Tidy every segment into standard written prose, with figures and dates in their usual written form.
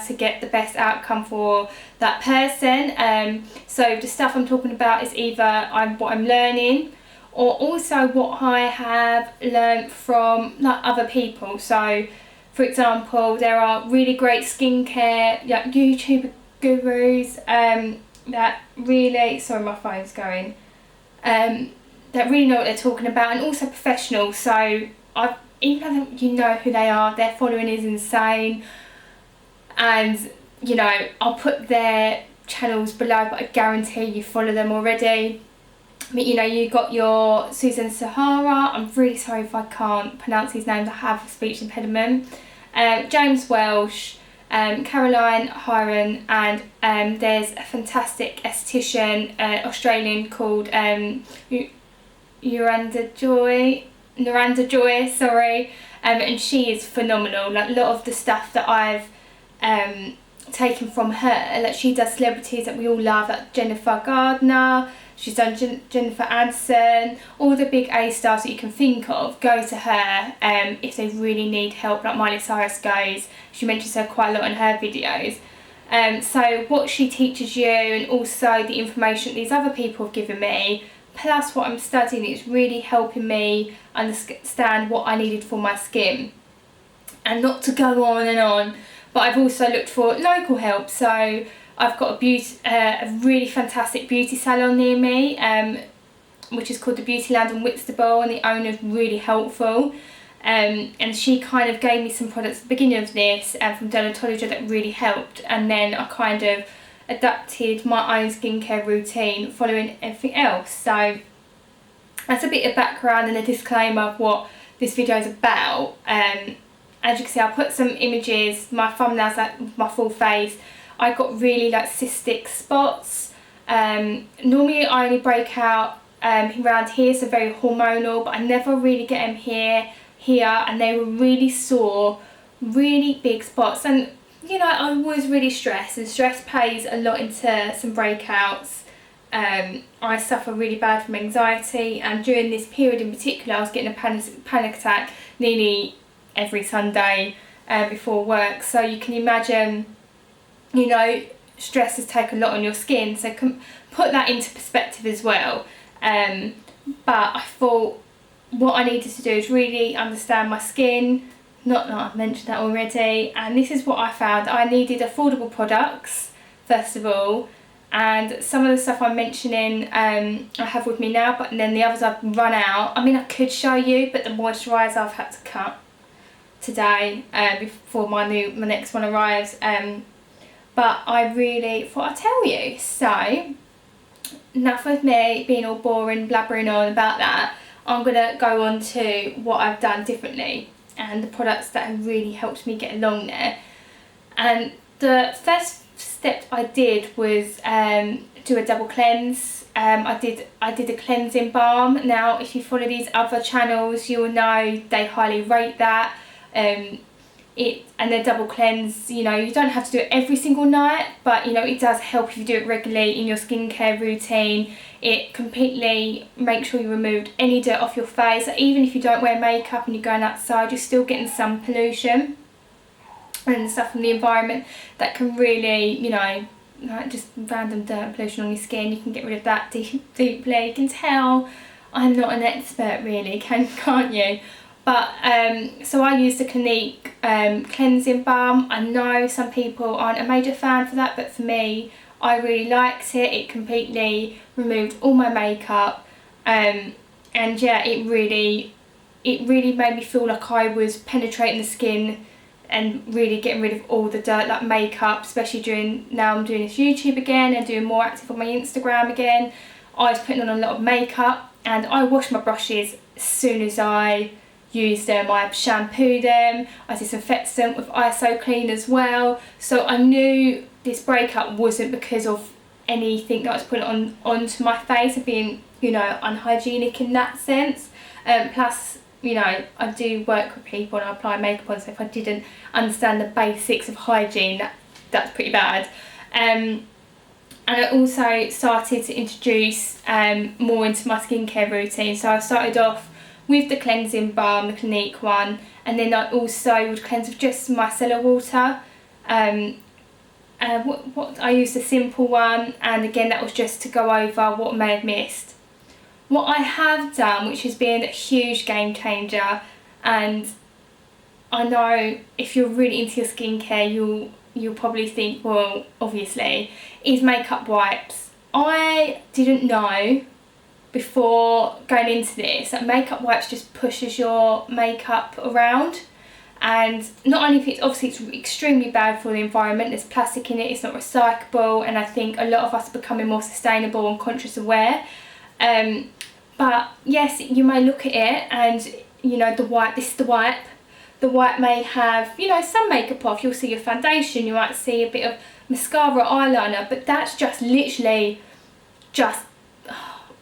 to get the best outcome for that person. So the stuff I'm talking about is either what I'm learning, or also what I have learned from like other people. So for example, there are really great skincare YouTube gurus that really, sorry my phone's going, that really know what they're talking about, and also professionals. So even though you know who they are, their following is insane, and you know, I'll put their channels below, but I guarantee you follow them already. But you know, you got your Susan Sahara, I'm really sorry if I can't pronounce these names, I have a speech impediment, James Welsh, Caroline Hiron, and there's a fantastic esthetician, Australian, called Naranda Joy, sorry, and she is phenomenal. Like a lot of the stuff that I've taken from her, like she does celebrities that we all love, like Jennifer Gardner, she's done Jennifer Aniston, all the big A stars that you can think of go to her if they really need help, like Miley Cyrus goes. She mentions her quite a lot in her videos. So what she teaches you, and also the information these other people have given me, plus what I'm studying, is really helping me understand what I needed for my skin. And not to go on and on, but I've also looked for local help. So I've got a really fantastic beauty salon near me, which is called the Beautyland in Whitstable, and the owner's really helpful. And she kind of gave me some products at the beginning of this from Dermatology that really helped, and then I kind of adapted my own skincare routine following everything else. So that's a bit of background and a disclaimer of what this video is about. As you can see, I'll put some images, my thumbnails, like my full face. I got really like cystic spots. Normally I only break out around here, so very hormonal, but I never really get them here, and they were really sore, really big spots. And you know, I was really stressed, and stress plays a lot into some breakouts. I suffer really bad from anxiety, and during this period in particular I was getting a panic attack nearly every Sunday before work. So you can imagine, you know, stress has taken a lot on your skin, so put that into perspective as well. But I thought what I needed to do is really understand my skin. Not that I've mentioned that already, and this is what I found. I needed affordable products first of all, and some of the stuff I'm mentioning I have with me now, but then the others I've run out. I mean, I could show you, but the moisturiser I've had to cut today before my next one arrives. But I really thought I'd tell you. So enough of me being all boring, blabbering on about that. I'm gonna go on to what I've done differently and the products that have really helped me get along there. And the first step I did was do a double cleanse. I did a cleansing balm. Now if you follow these other channels, you'll know they highly rate that. And the double cleanse, you know, you don't have to do it every single night, but you know, it does help if you do it regularly in your skincare routine. It completely makes sure you removed any dirt off your face. So even if you don't wear makeup and you're going outside, you're still getting some pollution and stuff from the environment that can really, you know, like just random dirt and pollution on your skin. You can get rid of that deeply. You can tell I'm not an expert really, can't you? But so I used the Clinique cleansing balm. I know some people aren't a major fan for that, but for me, I really liked it. It completely removed all my makeup, and yeah, it really made me feel like I was penetrating the skin and really getting rid of all the dirt, like makeup, especially now I'm doing this YouTube again and doing more active on my Instagram again. I was putting on a lot of makeup, and I washed my brushes as soon as I used them. I shampooed them, I disinfected them with ISO clean as well. So I knew this breakup wasn't because of anything that I was putting onto my face and being, you know, unhygienic in that sense. Plus, you know, I do work with people and I apply makeup on, so if I didn't understand the basics of hygiene, that's pretty bad. And I also started to introduce more into my skincare routine. So I started off with the cleansing balm, the Clinique one, and then I also would cleanse with just micellar water. What I used a simple one, and again that was just to go over what I may have missed. What I have done, which has been a huge game changer, and I know if you're really into your skincare you'll probably think, well, obviously, is makeup wipes. I didn't know before going into this that makeup wipes just pushes your makeup around, and not only if it's extremely bad for the environment, there's plastic in it, it's not recyclable, and I think a lot of us are becoming more sustainable and conscious aware. But yes, you may look at it and the wipe, this is the wipe. The wipe may have some makeup off, you'll see your foundation, you might see a bit of mascara, eyeliner, but that's just literally just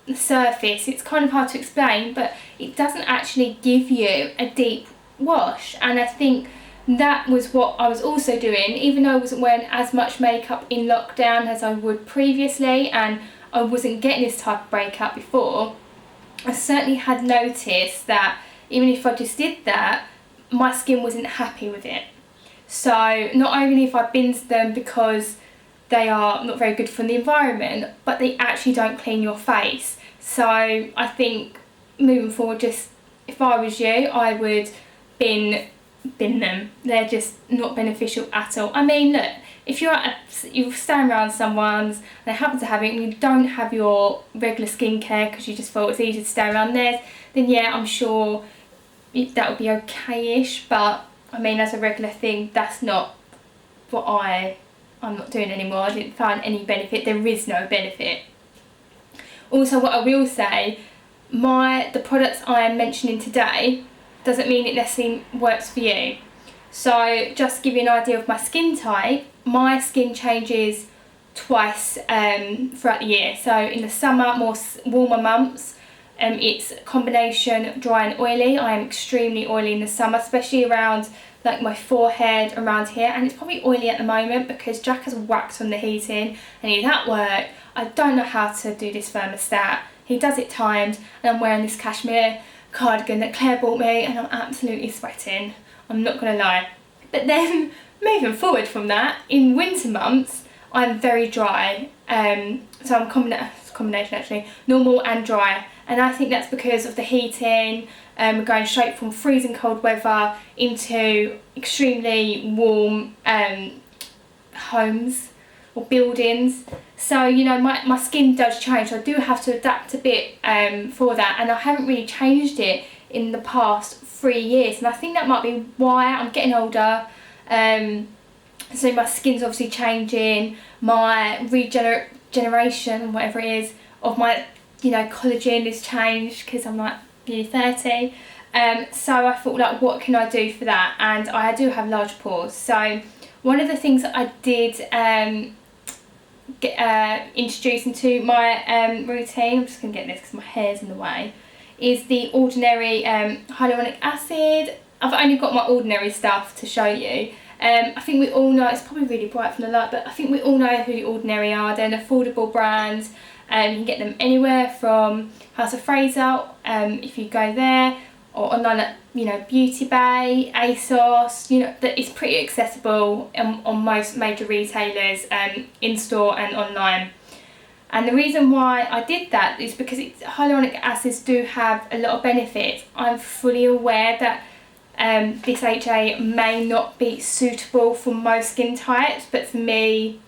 the surface. It's kind of hard to explain, but it doesn't actually give you a deep wash, and I think that was what I was also doing. Even though I wasn't wearing as much makeup in lockdown as I would previously, and I wasn't getting this type of breakout before, I certainly had noticed that even if I just did that, my skin wasn't happy with it. So not only if I binsed them because they are not very good for the environment, but they actually don't clean your face. So I think moving forward, just if I was you, I would bin them. They're just not beneficial at all. I mean, look, if you're standing around someone's, they happen to have it, and you don't have your regular skincare because you just thought it's easier to stay around theirs, then yeah, I'm sure that would be okay-ish. But I mean, as a regular thing, that's not what I'm not doing anymore. I didn't find any benefit. There is no benefit. Also, what I will say, the products I am mentioning today doesn't mean it necessarily works for you. So just to give you an idea of my skin type, my skin changes twice throughout the year. So in the summer, more warmer months, it's a combination dry and oily. I am extremely oily in the summer, especially around like my forehead, around here, and it's probably oily at the moment because Jack has whacked on the heating and he's at work. I don't know how to do this thermostat. He does it timed, and I'm wearing this cashmere cardigan that Claire bought me, and I'm absolutely sweating, I'm not gonna lie. But then moving forward from that, in winter months I'm very dry, so I'm combination actually, normal and dry, and I think that's because of the heating. We're going straight from freezing cold weather into extremely warm homes or buildings. So my skin does change, so I do have to adapt a bit for that, and I haven't really changed it in the past 3 years, and I think that might be why. I'm getting older, so my skin's obviously changing, my regeneration, whatever it is, of my collagen has changed because I'm like nearly 30. So I thought, like, what can I do for that? And I do have large pores, so one of the things that I did introduce into my routine, I'm just going to get this because my hair's in the way, is the ordinary hyaluronic acid. I've only got my ordinary stuff to show you. I think we all know, it's probably really bright from the light, but I think we all know who the Ordinary are. They're an affordable brand. You can get them anywhere from House of Fraser, if you go there, or online at Beauty Bay, ASOS. That it's pretty accessible on most major retailers, in store and online. And the reason why I did that is because hyaluronic acids do have a lot of benefits. I'm fully aware that this HA may not be suitable for most skin types, but for me,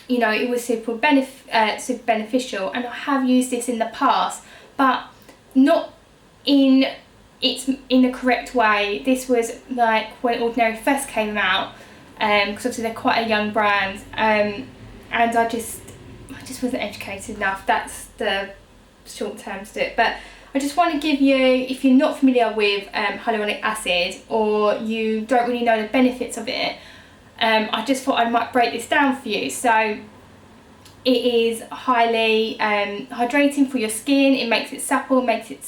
it was super beneficial, and I have used this in the past, but not in the correct way. This was like when Ordinary first came out, because obviously they're quite a young brand, and I just wasn't educated enough. That's the short term to it. But I just want to give you, if you're not familiar with hyaluronic acid, or you don't really know the benefits of it, I just thought I might break this down for you. So it is highly hydrating for your skin. It makes it supple, makes it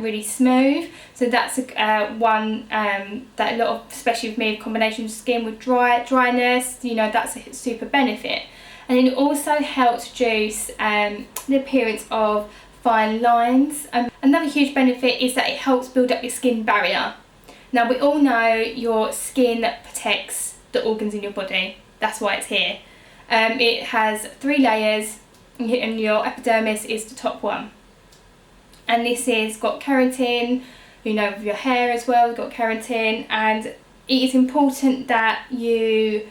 really smooth. So that's one that a lot of, especially with me, with combination skin with dryness, that's a super benefit. And it also helps reduce the appearance of fine lines. Another huge benefit is that it helps build up your skin barrier. Now, we all know your skin protects the organs in your body. That's why it's here. It has 3 layers, and your epidermis is the top one. And this is got keratin, you know, with your hair as well, you've got keratin, and it is important that you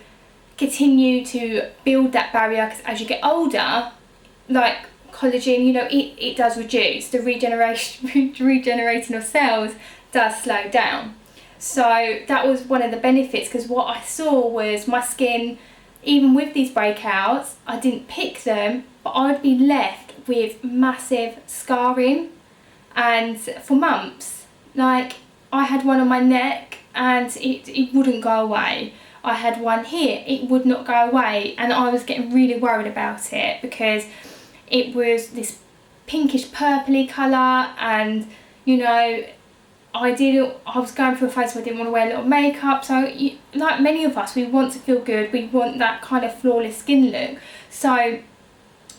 continue to build that barrier, because as you get older, like collagen, you know, it does reduce. The regenerating of cells does slow down. So that was one of the benefits, because what I saw was my skin, even with these breakouts, I didn't pick them, but I'd be left with massive scarring, and for months. Like, I had one on my neck and it wouldn't go away. I had one here, it would not go away, and I was getting really worried about it because it was this pinkish purpley colour, and you know, I was going through a phase where I didn't want to wear a lot of makeup. So like many of us, we want to feel good, we want that kind of flawless skin look. So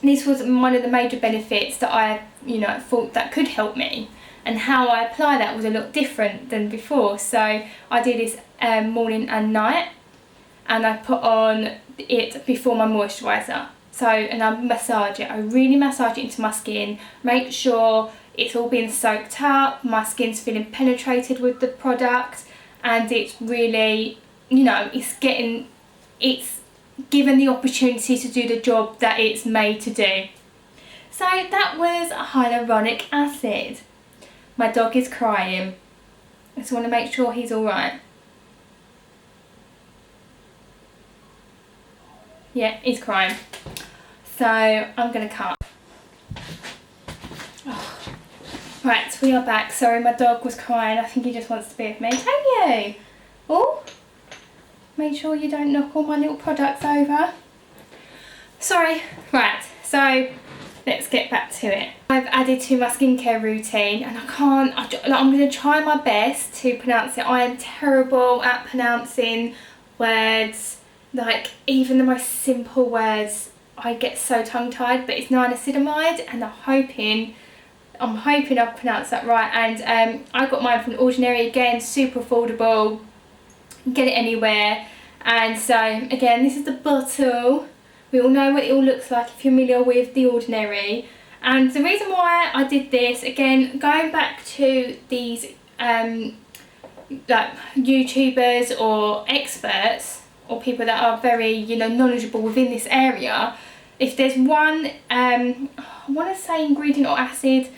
this was one of the major benefits that I, you know, thought that could help me, and how I apply that was a lot different than before. So I do this morning and night, and I put on it before my moisturiser. So, and I massage it, I really massage it into my skin, make sure it's all being soaked up, my skin's feeling penetrated with the product, and it's really, you know, it's given the opportunity to do the job that it's made to do. So that was hyaluronic acid. My dog is crying. I just want to make sure he's alright. Yeah, he's crying. So I'm going to cut. Oh. Right, we are back. Sorry, my dog was crying. I think he just wants to be with me. Don't you? Oh, make sure you don't knock all my little products over. Sorry. Right, so let's get back to it. I've added to my skincare routine, and I'm going to try my best to pronounce it. I am terrible at pronouncing words, like even the most simple words. I get so tongue-tied, but it's niacinamide, and I'm hoping I've pronounced that right. And I got mine from the Ordinary, again, super affordable, get it anywhere. And so again, this is the bottle. We all know what it all looks like if you're familiar with the Ordinary. And the reason why I did this, again, going back to these like YouTubers or experts, or people that are very, you know, knowledgeable within this area, if there's one, I want to say ingredient or acid,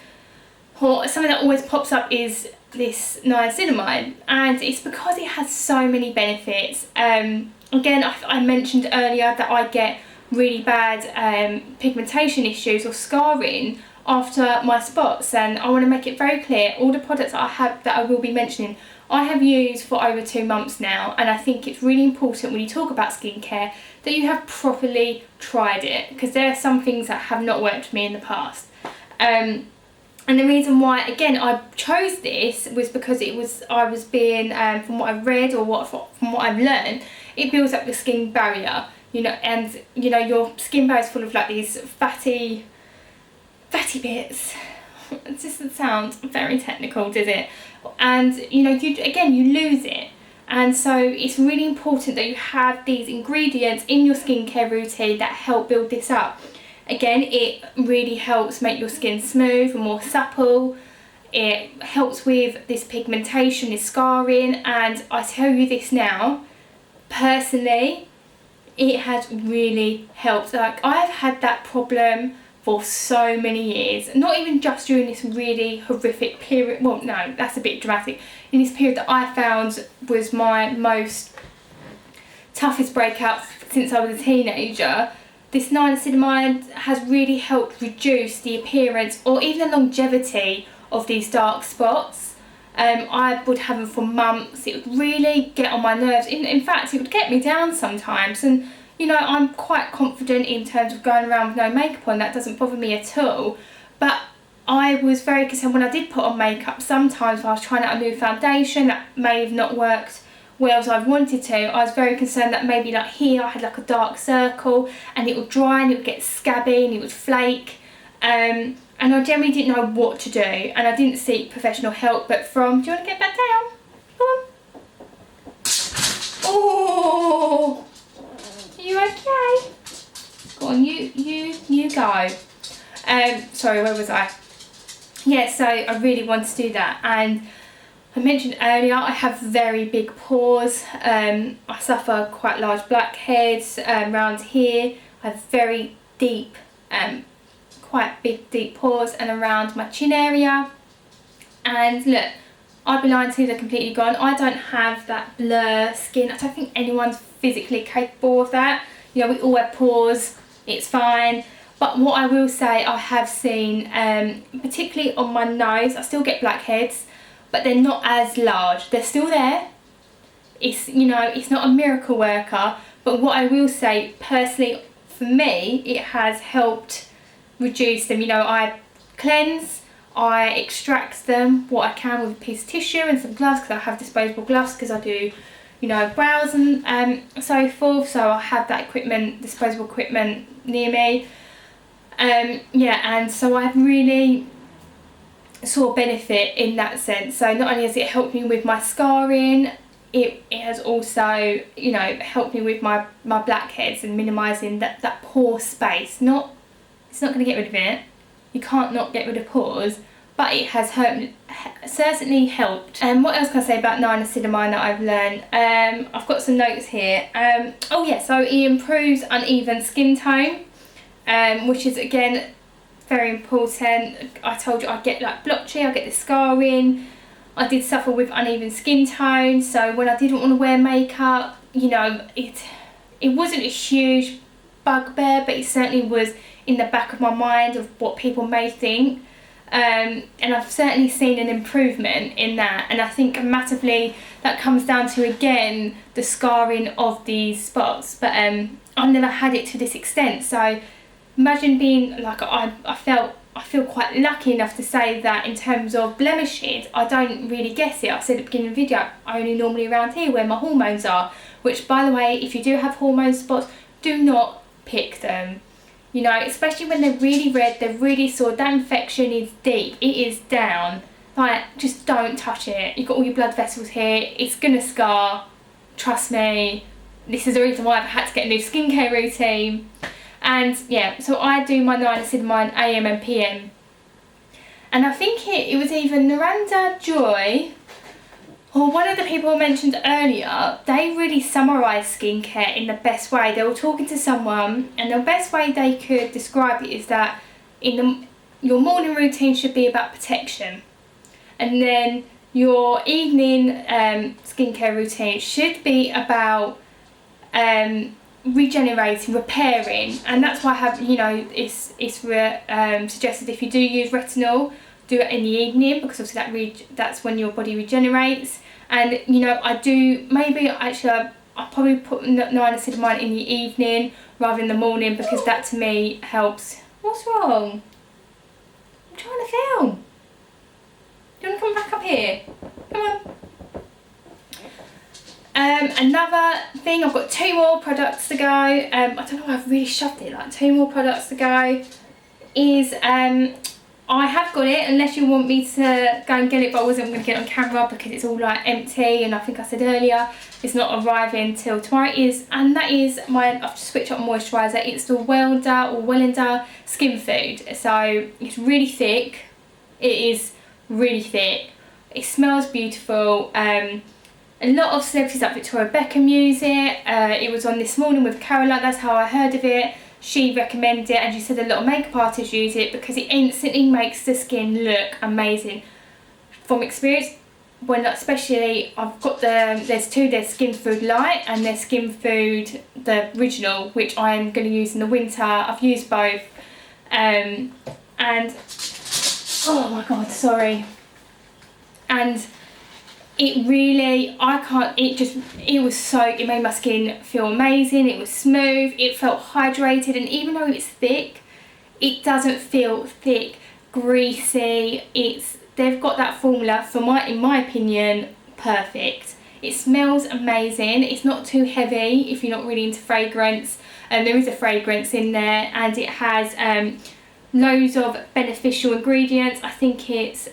or something that always pops up, is this niacinamide, and it's because it has so many benefits. Again, I mentioned earlier that I get really bad pigmentation issues or scarring after my spots, and I want to make it very clear, all the products that I have, that I will be mentioning, I have used for over 2 months now, and I think it's really important when you talk about skincare that you have properly tried it, because there are some things that have not worked for me in the past. And the reason why, again, I chose this was because I was being, from what I've read or from what I've learned, it builds up your skin barrier, you know, and you know, your skin barrier is full of like these fatty bits. It just sounds very technical, does it? And you know, you lose it. And so it's really important that you have these ingredients in your skincare routine that help build this up. Again, it really helps make your skin smooth and more supple. It helps with this pigmentation, this scarring, and I tell you this now, personally, it has really helped. Like, I've had that problem for so many years, not even just during this really horrific period. Well, no, that's a bit dramatic. In this period that I found was my most toughest breakout since I was a teenager, this niacinamide has really helped reduce the appearance or even the longevity of these dark spots. I would have them for months. It would really get on my nerves. In fact, it would get me down sometimes. And you know, I'm quite confident in terms of going around with no makeup on. That doesn't bother me at all. But I was very concerned when I did put on makeup. Sometimes when I was trying out a new foundation that may have not worked well as I wanted to, I was very concerned that maybe like here I had like a dark circle and it would dry and it would get scabby and it would flake. And I generally didn't know what to do, and I didn't seek professional help. But do you want to get back down? Come on. Oh, are you okay? Go on, you go. Sorry, where was I? Yeah, so I really want to do that, and I mentioned earlier I have very big paws. I suffer quite large blackheads around here. I have very deep, quite big deep paws and around my chin area. And look, I'd be lying to you, they're completely gone. I don't have that blur skin. I don't think anyone's physically capable of that. You know, we all have pores, it's fine. But what I will say, I have seen, particularly on my nose, I still get blackheads, but they're not as large. They're still there. It's, you know, it's not a miracle worker, but what I will say, personally, for me, it has helped reduce them. You know, I cleanse, I extract them what I can with a piece of tissue and some gloves, because I have disposable gloves because I do, you know, brows and so forth. So I have that equipment, disposable equipment near me. Yeah, and so I've really saw benefit in that sense. So not only has it helped me with my scarring, it has also, you know, helped me with my blackheads and minimising that pore space. It's not going to get rid of it. You can't not get rid of pores, but it has certainly helped. What else can I say about niacinamide that I've learned? I've got some notes here. Oh yeah, so it improves uneven skin tone, which is again very important. I told you I get like blotchy, I get the scarring. I did suffer with uneven skin tone, so when I didn't want to wear makeup, you know, it wasn't a huge bugbear, but it certainly was in the back of my mind of what people may think. And I've certainly seen an improvement in that, and I think massively that comes down to, again, the scarring of these spots, but I've never had it to this extent. So imagine being like, I feel quite lucky enough to say that in terms of blemishes, I don't really get it. I said at the beginning of the video, I only normally around here where my hormones are, which, by the way, if you do have hormone spots, do not pick them. You know, especially when they're really red, they're really sore, that infection is deep, it is down. Like, just don't touch it. You've got all your blood vessels here, it's gonna scar, trust me. This is the reason why I've had to get a new skincare routine. And yeah, so I do my niacinamide AM and PM. And I think it was either Naranda Joy or one of the people I mentioned earlier, they really summarised skincare in the best way. They were talking to someone, and the best way they could describe it is that your morning routine should be about protection, and then your evening skincare routine should be about regenerating, repairing. And that's why I have, you know, it's suggested if you do use retinol, do it in the evening, because obviously that's when your body regenerates. And you know, I'll probably put niacinamide in the evening rather than the morning, because that to me helps. What's wrong? I'm trying to film. Do you want to come back up here? Come on. Another thing, I've got 2 more products to go. I don't know why I've really shoved it, like 2 more products to go. Is I have got it, unless you want me to go and get it, but I wasn't going to get it on camera because it's all like empty, and I think I said earlier it's not arriving till tomorrow. And that is I've just switched up moisturiser. It's the Wellender Skin Food. So it's really thick. It is really thick. It smells beautiful. A lot of celebrities like Victoria Beckham use it. It was on This Morning with Caroline, that's how I heard of it. She recommended it, and she said a lot of makeup artists use it because it instantly makes the skin look amazing. From experience, especially I've got there's Skin Food Light and there's Skin Food the original, which I'm going to use in the winter. I've used both, and oh my god, sorry. And it really, it made my skin feel amazing. It was smooth, it felt hydrated, and even though it's thick, it doesn't feel thick, greasy. They've got that formula, in my opinion, perfect. It smells amazing. It's not too heavy if you're not really into fragrance. There is a fragrance in there, and it has loads of beneficial ingredients. I think it's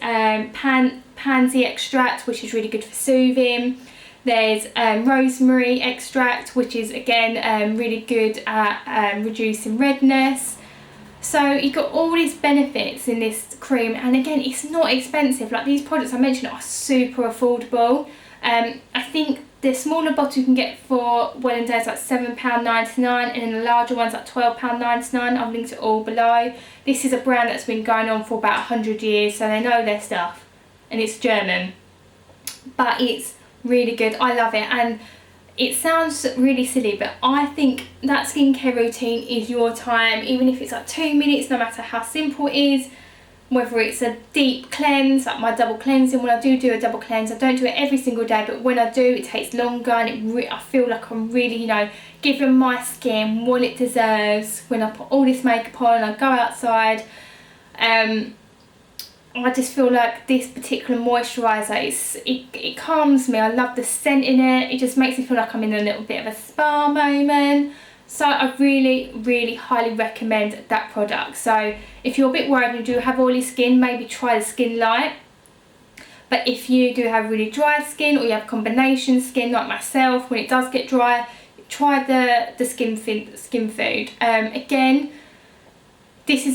pansy extract, which is really good for soothing. There's rosemary extract, which is again really good at reducing redness. So you've got all these benefits in this cream, and again, it's not expensive. Like, these products I mentioned are super affordable. I think the smaller bottle you can get for Well&Day is like £7.99, and then the larger one's like £12.99. I've linked it all below. This is a brand that's been going on for about 100 years, so they know their stuff, and it's German. But it's really good. I love it, and it sounds really silly, but I think that skincare routine is your time, even if it's like 2 minutes, no matter how simple it is. Whether it's a deep cleanse, like my double cleansing, when I do a double cleanse, I don't do it every single day, but when I do, it takes longer, and I feel like I'm really, you know, giving my skin what it deserves when I put all this makeup on and I go outside. I just feel like this particular moisturiser, it calms me. I love the scent in it. It just makes me feel like I'm in a little bit of a spa moment. So I really, really highly recommend that product. So if you're a bit worried and you do have oily skin, maybe try the Skin Light. But if you do have really dry skin, or you have combination skin like myself, when it does get dry, try the Skin Food. Again, this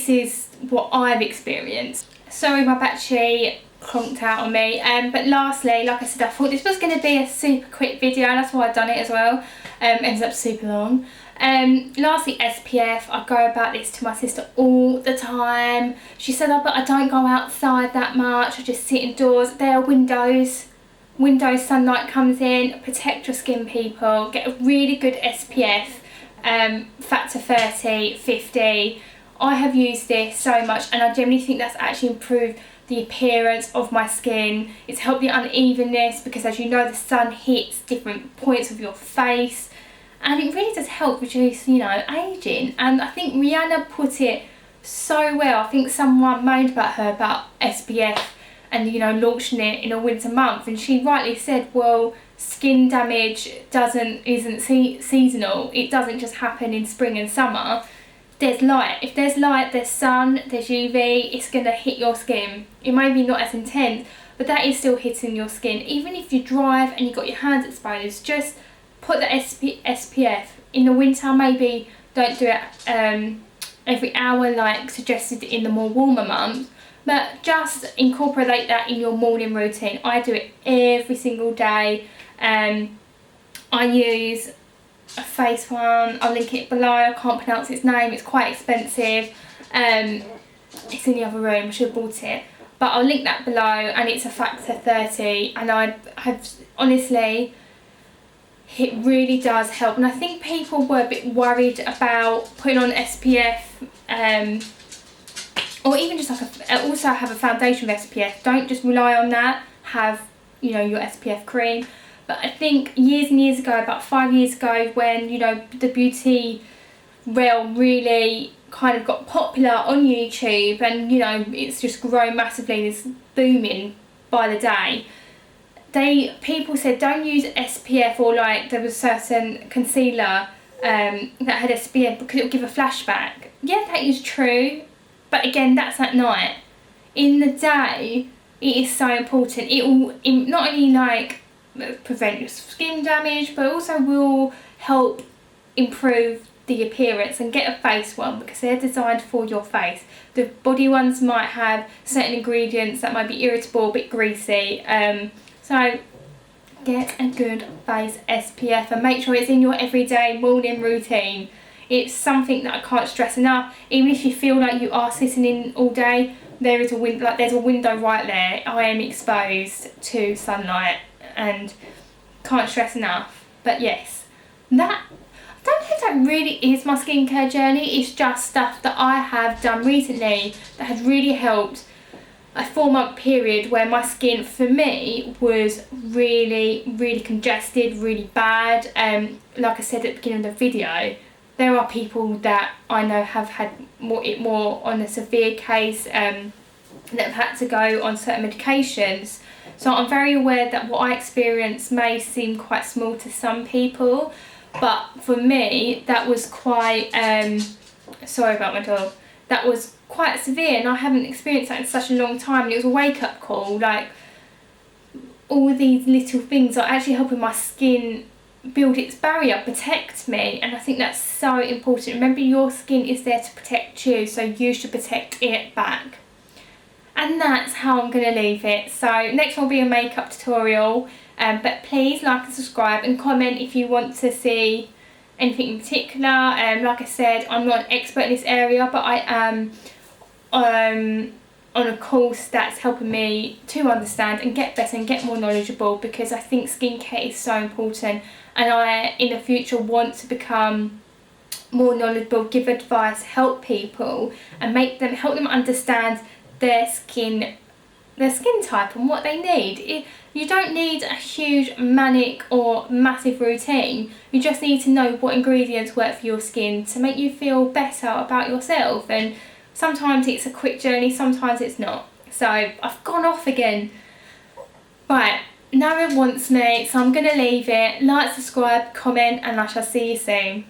is what I've experienced. Sorry, my battery conked out on me. But lastly, like I said, I thought this was going to be a super quick video, and that's why I've done it as well. Ends up super long. Lastly, SPF. I go about this to my sister all the time. She said, oh, but I don't go outside that much. I just sit indoors. There are windows. Sunlight comes in. Protect your skin, people. Get a really good SPF. Factor 30, 50. I have used this so much, and I genuinely think that's actually improved the appearance of my skin. It's helped the unevenness, because as you know, the sun hits different points of your face, and it really does help reduce, you know, aging. And I think Rihanna put it so well. I think someone moaned about her about SPF and, you know, launching it in a winter month, and she rightly said, well, skin damage isn't seasonal. It doesn't just happen in spring and summer. There's light. If there's light, there's sun, there's UV, it's going to hit your skin. It may be not as intense, but that is still hitting your skin. Even if you drive and you've got your hands exposed, just put the SPF. In the winter, maybe don't do it every hour like suggested in the more warmer months, but just incorporate that in your morning routine. I do it every single day. I use a face one. I'll link it below. I can't pronounce its name. It's quite expensive. It's in the other room. I should have bought it. But I'll link that below, and it's a factor 30. And I have, honestly, it really does help. And I think people were a bit worried about putting on SPF, or even just like also have a foundation with SPF. Don't just rely on that. Have, you know, your SPF cream. But I think years and years ago, about 5 years ago, when, you know, the beauty realm really kind of got popular on YouTube, and, you know, it's just grown massively, it's booming by the day. People said don't use SPF, or like there was certain concealer that had SPF because it would give a flashback. Yeah, that is true, but again, that's at night. In the day, it is so important. It will not only like prevent your skin damage, but also will help improve the appearance, and get a face one because they're designed for your face. The body ones might have certain ingredients that might be irritable, a bit greasy, so get a good face SPF and make sure it's in your everyday morning routine. It's something that I can't stress enough. Even if you feel like you are sitting in all day, there's a window right there. I am exposed to sunlight, and can't stress enough. But yes, I don't think that really is my skincare journey. It's just stuff that I have done recently that has really helped a 4-month period where my skin, for me, was really, really congested, really bad. Like I said at the beginning of the video, there are people that I know have had more on a severe case, that have had to go on certain medications. So I'm very aware that what I experience may seem quite small to some people, but for me that was quite, sorry about my dog, that was quite severe, and I haven't experienced that in such a long time, and it was a wake-up call. Like, all these little things are actually helping my skin build its barrier, protect me, and I think that's so important. Remember, your skin is there to protect you, so you should protect it back. And that's how I'm going to leave it. So next one will be a makeup tutorial, but please like and subscribe and comment if you want to see anything in particular. Like I said, I'm not an expert in this area, but I am on a course that's helping me to understand and get better and get more knowledgeable, because I think skincare is so important, and I in the future want to become more knowledgeable, give advice, help people and help them understand their skin type and what they need. You don't need a huge manic or massive routine. You just need to know what ingredients work for your skin to make you feel better about yourself. And sometimes it's a quick journey, sometimes it's not. So I've gone off again. Right, no one wants me, so I'm going to leave it. Like, subscribe, comment, and I shall see you soon.